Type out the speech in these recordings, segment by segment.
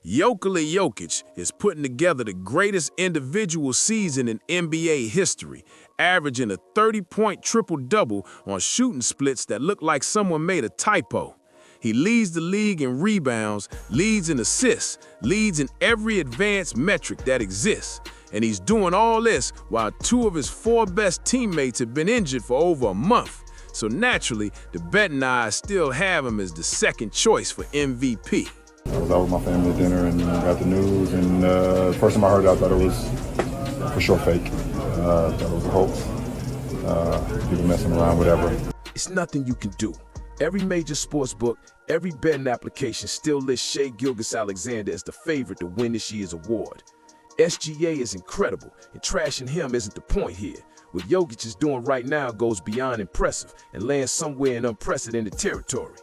Nikola Jokić is putting together the greatest individual season in NBA history, averaging a 30-point triple-double on shooting splits that look like someone made a typo. He leads the league in rebounds, leads in assists, leads in every advanced metric that exists. And he's doing all this while two of his four best teammates have been injured for over a month. So naturally, the betting eyes still have him as the second choice for MVP. I was out with my family at dinner and got the news, and the first time I heard it, I thought it was for sure fake. I thought it was a hoax. People messing around, whatever. It's nothing you can do. Every major sports book, every betting application still lists Shai Gilgeous-Alexander as the favorite to win this year's award. SGA is incredible, and trashing him isn't the point here. What Jokic is doing right now goes beyond impressive and lands somewhere in unprecedented territory.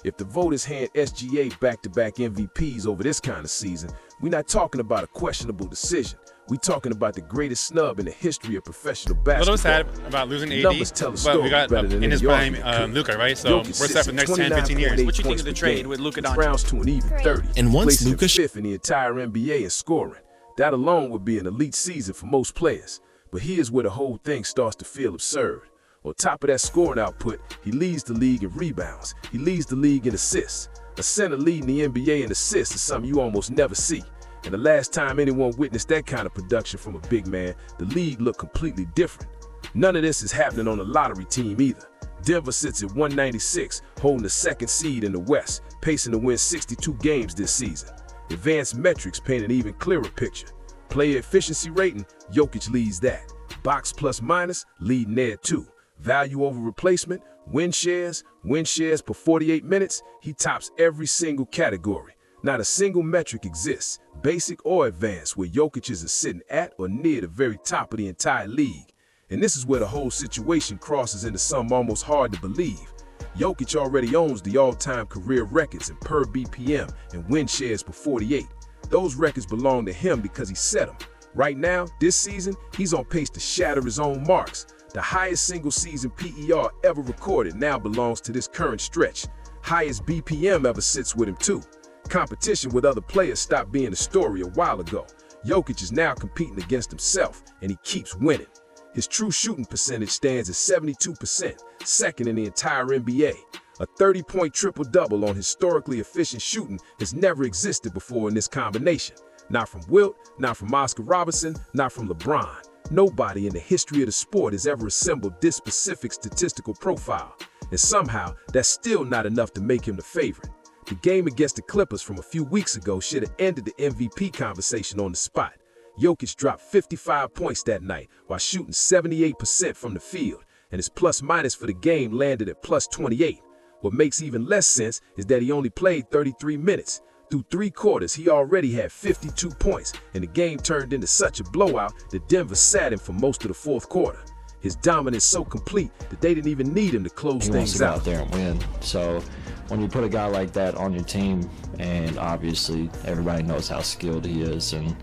If the voters hand SGA back-to-back MVPs over this kind of season, we're not talking about a questionable decision. We're talking about the greatest snub in the history of professional basketball. A little sad about losing AD, but we got in his prime Luka, right? So we're set for the next 10, 15 years. What you think of the trade with Luka Doncic? Rounds to an even 30. And once placing Luka fifth in the entire NBA in scoring. That alone would be an elite season for most players. But here's where the whole thing starts to feel absurd. On top of that scoring output, he leads the league in rebounds. He leads the league in assists. A center leading the NBA in assists is something you almost never see. And the last time anyone witnessed that kind of production from a big man, the league looked completely different. None of this is happening on a lottery team either. Denver sits at 196, holding the second seed in the West, pacing to win 62 games this season. Advanced metrics paint an even clearer picture. Player efficiency rating, Jokic leads that. Box plus minus, leading there too. Value over replacement, win shares per 48 minutes, he tops every single category. Not a single metric exists, basic or advanced, where Jokic is sitting at or near the very top of the entire league. And this is where the whole situation crosses into something almost hard to believe. Jokic already owns the all-time career records in per BPM and win shares per 48. Those records belong to him because he set them. Right now, this season, he's on pace to shatter his own marks. The highest single-season PER ever recorded now belongs to this current stretch. Highest BPM ever sits with him too. Competition with other players stopped being a story a while ago. Jokic is now competing against himself, and he keeps winning. His true shooting percentage stands at 72%, second in the entire NBA. A 30-point triple-double on historically efficient shooting has never existed before in this combination. Not from Wilt, not from Oscar Robertson, not from LeBron. Nobody in the history of the sport has ever assembled this specific statistical profile. And somehow, that's still not enough to make him the favorite. The game against the Clippers from a few weeks ago should have ended the MVP conversation on the spot. Jokic dropped 55 points that night while shooting 78% from the field, and his plus-minus for the game landed at plus 28. What makes even less sense is that he only played 33 minutes. Through 3 quarters, he already had 52 points, and the game turned into such a blowout that Denver sat him for most of the fourth quarter. His dominance so complete that they didn't even need him to close things out. He wants to go out there and win. So when you put a guy like that on your team, and obviously everybody knows how skilled he is, and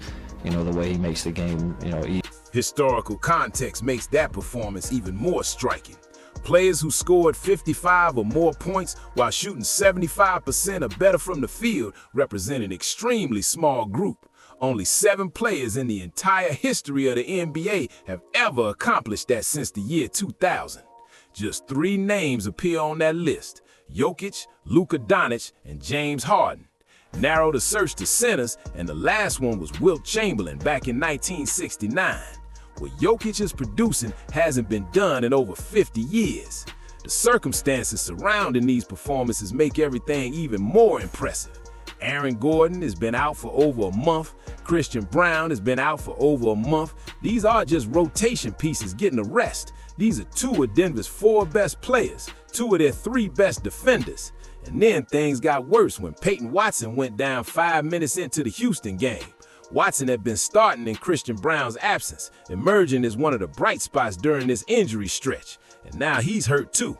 the way he makes the game, easy. Historical context makes that performance even more striking. Players who scored 55 or more points while shooting 75% or better from the field represent an extremely small group. Only 7 players in the entire history of the NBA have ever accomplished that since the year 2000. Just 3 names appear on that list: Jokic, Luka Doncic, and James Harden. Narrow the search to centers, and the last one was Wilt Chamberlain back in 1969. What Jokic is producing hasn't been done in over 50 years. The circumstances surrounding these performances make everything even more impressive. Aaron Gordon has been out for over a month. Christian Brown has been out for over a month. These are just rotation pieces getting a rest. These are 2 of Denver's 4 best players, 2 of their 3 best defenders. And then things got worse when Peyton Watson went down 5 minutes into the Houston game. Watson had been starting in Christian Brown's absence, emerging as one of the bright spots during this injury stretch, and now he's hurt too.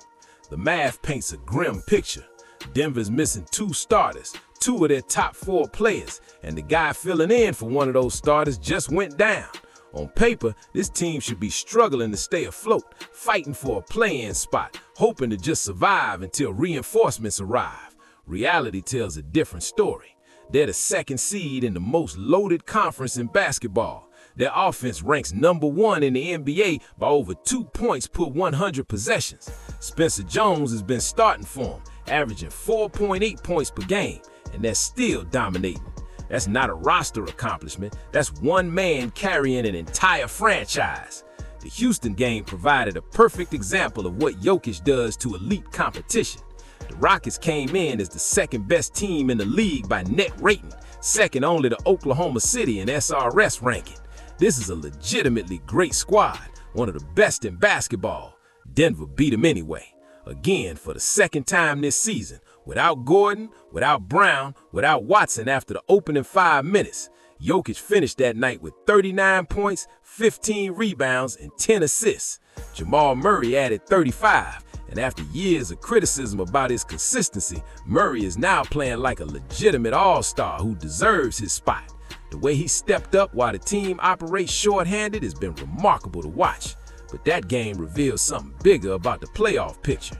The math paints a grim picture. Denver's missing 2 starters, 2 of their top 4 players, and the guy filling in for one of those starters just went down. On paper, this team should be struggling to stay afloat, fighting for a play-in spot, hoping to just survive until reinforcements arrive. Reality tells a different story. They're the second seed in the most loaded conference in basketball. Their offense ranks #1 in the NBA by over 2 points per 100 possessions. Spencer Jones has been starting for them, averaging 4.8 points per game, and they're still dominating. That's not a roster accomplishment. That's one man carrying an entire franchise. The Houston game provided a perfect example of what Jokic does to elite competition. The Rockets came in as the second best team in the league by net rating, second only to Oklahoma City in SRS ranking. This is a legitimately great squad, one of the best in basketball. Denver beat them anyway. Again, for the second time this season, without Gordon, without Brown, without Watson after the opening 5 minutes. Jokic finished that night with 39 points, 15 rebounds, and 10 assists. Jamal Murray added 35, and after years of criticism about his consistency, Murray is now playing like a legitimate all-star who deserves his spot. The way he stepped up while the team operates shorthanded has been remarkable to watch. But that game reveals something bigger about the playoff picture.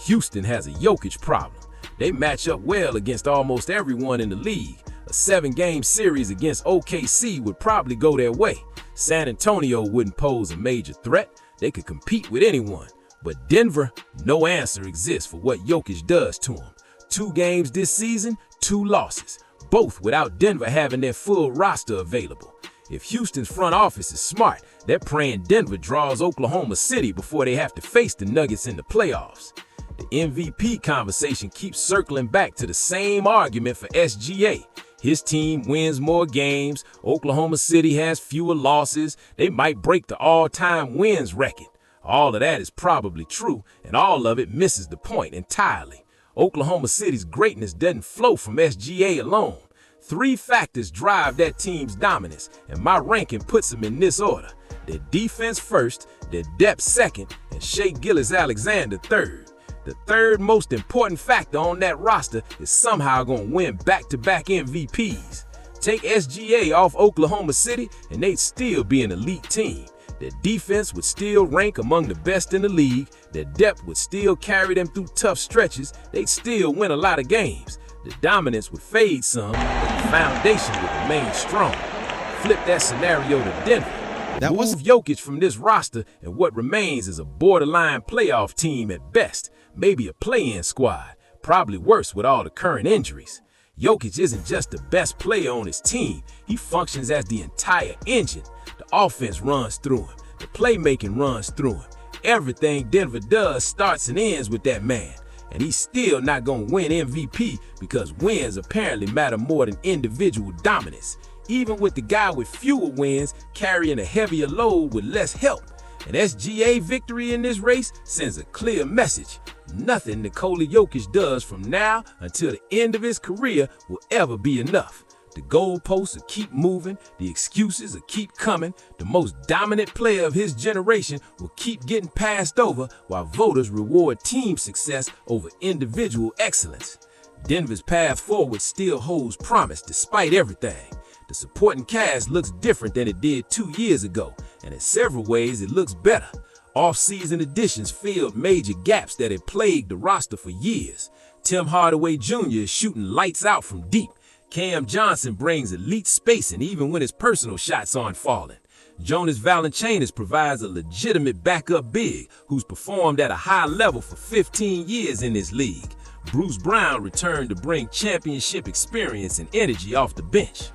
Houston has a Jokic problem. They match up well against almost everyone in the league. A 7-game series against OKC would probably go their way. San Antonio wouldn't pose a major threat. They could compete with anyone. But Denver, no answer exists for what Jokic does to them. 2 games this season, 2 losses, both without Denver having their full roster available. If Houston's front office is smart, they're praying Denver draws Oklahoma City before they have to face the Nuggets in the playoffs. The MVP conversation keeps circling back to the same argument for SGA. His team wins more games, Oklahoma City has fewer losses, they might break the all-time wins record. All of that is probably true, and all of it misses the point entirely. Oklahoma City's greatness doesn't flow from SGA alone. 3 factors drive that team's dominance, and my ranking puts them in this order. Their defense first, their depth second, and Shai Gilgeous-Alexander third. The third most important factor on that roster is somehow going to win back-to-back MVPs. Take SGA off Oklahoma City, and they'd still be an elite team. Their defense would still rank among the best in the league. Their depth would still carry them through tough stretches. They'd still win a lot of games. The dominance would fade some, but the foundation would remain strong. Flip that scenario to Denver. Move Jokic from this roster, and what remains is a borderline playoff team at best, maybe a play-in squad, probably worse with all the current injuries. Jokic isn't just the best player on his team, he functions as the entire engine. The offense runs through him, the playmaking runs through him. Everything Denver does starts and ends with that man. And he's still not going to win MVP because wins apparently matter more than individual dominance. Even with the guy with fewer wins carrying a heavier load with less help. An SGA victory in this race sends a clear message. Nothing Nikola Jokic does from now until the end of his career will ever be enough. The goalposts will keep moving, the excuses will keep coming, the most dominant player of his generation will keep getting passed over while voters reward team success over individual excellence. Denver's path forward still holds promise despite everything. The supporting cast looks different than it did 2 years ago, and in several ways it looks better. Off-season additions filled major gaps that had plagued the roster for years. Tim Hardaway Jr. is shooting lights out from deep. Cam Johnson brings elite spacing even when his personal shots aren't falling. Jonas Valanciunas provides a legitimate backup big who's performed at a high level for 15 years in this league. Bruce Brown returned to bring championship experience and energy off the bench.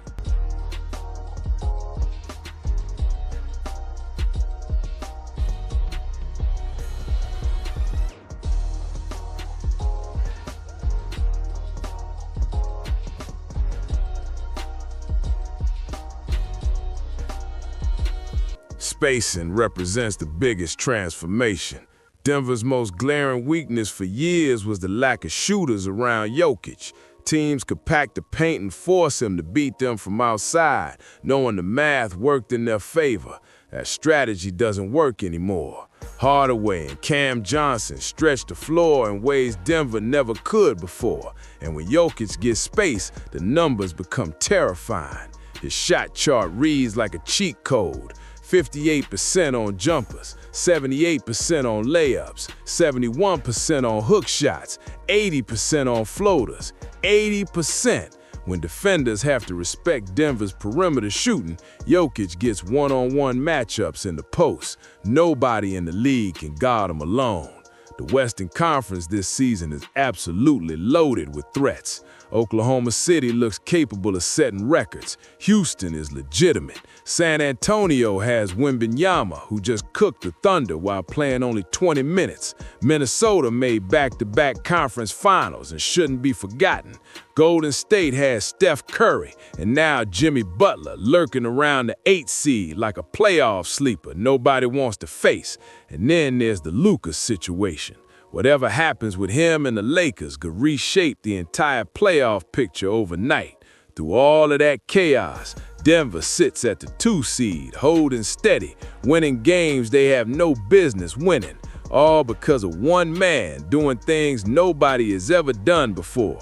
Spacing represents the biggest transformation. Denver's most glaring weakness for years was the lack of shooters around Jokic. Teams could pack the paint and force him to beat them from outside, knowing the math worked in their favor. That strategy doesn't work anymore. Hardaway and Cam Johnson stretch the floor in ways Denver never could before. And when Jokic gets space, the numbers become terrifying. His shot chart reads like a cheat code. 58% on jumpers, 78% on layups, 71% on hook shots, 80% on floaters. 80%. When defenders have to respect Denver's perimeter shooting, Jokic gets one-on-one matchups in the post. Nobody in the league can guard him alone. The Western Conference this season is absolutely loaded with threats. Oklahoma City looks capable of setting records. Houston is legitimate. San Antonio has Wembanyama, who just cooked the Thunder while playing only 20 minutes. Minnesota made back-to-back conference finals and shouldn't be forgotten. Golden State has Steph Curry, and now Jimmy Butler lurking around the 8th seed like a playoff sleeper nobody wants to face. And then there's the Luka situation. Whatever happens with him and the Lakers could reshape the entire playoff picture overnight. Through all of that chaos, Denver sits at the 2 seed, holding steady, winning games they have no business winning, all because of one man doing things nobody has ever done before.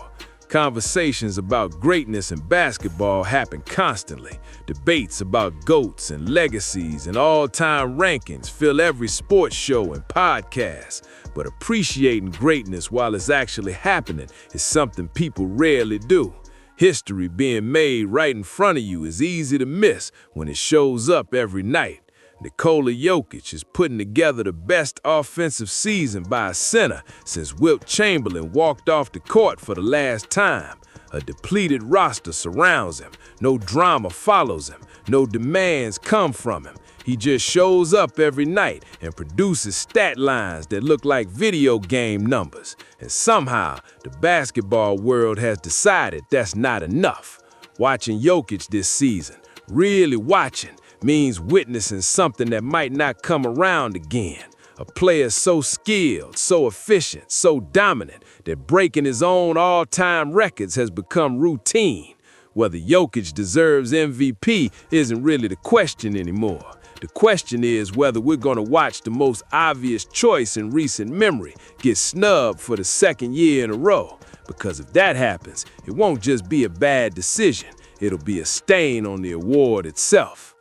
Conversations about greatness in basketball happen constantly. Debates about GOATs and legacies and all-time rankings fill every sports show and podcast. But appreciating greatness while it's actually happening is something people rarely do. History being made right in front of you is easy to miss when it shows up every night. Nikola Jokić is putting together the best offensive season by a center since Wilt Chamberlain walked off the court for the last time. A depleted roster surrounds him. No drama follows him. No demands come from him. He just shows up every night and produces stat lines that look like video game numbers. And somehow, the basketball world has decided that's not enough. Watching Jokić this season, really watching, means witnessing something that might not come around again. A player so skilled, so efficient, so dominant that breaking his own all-time records has become routine. Whether Jokic deserves MVP isn't really the question anymore. The question is whether we're going to watch the most obvious choice in recent memory get snubbed for the 2nd year in a row. Because if that happens, it won't just be a bad decision, it'll be a stain on the award itself.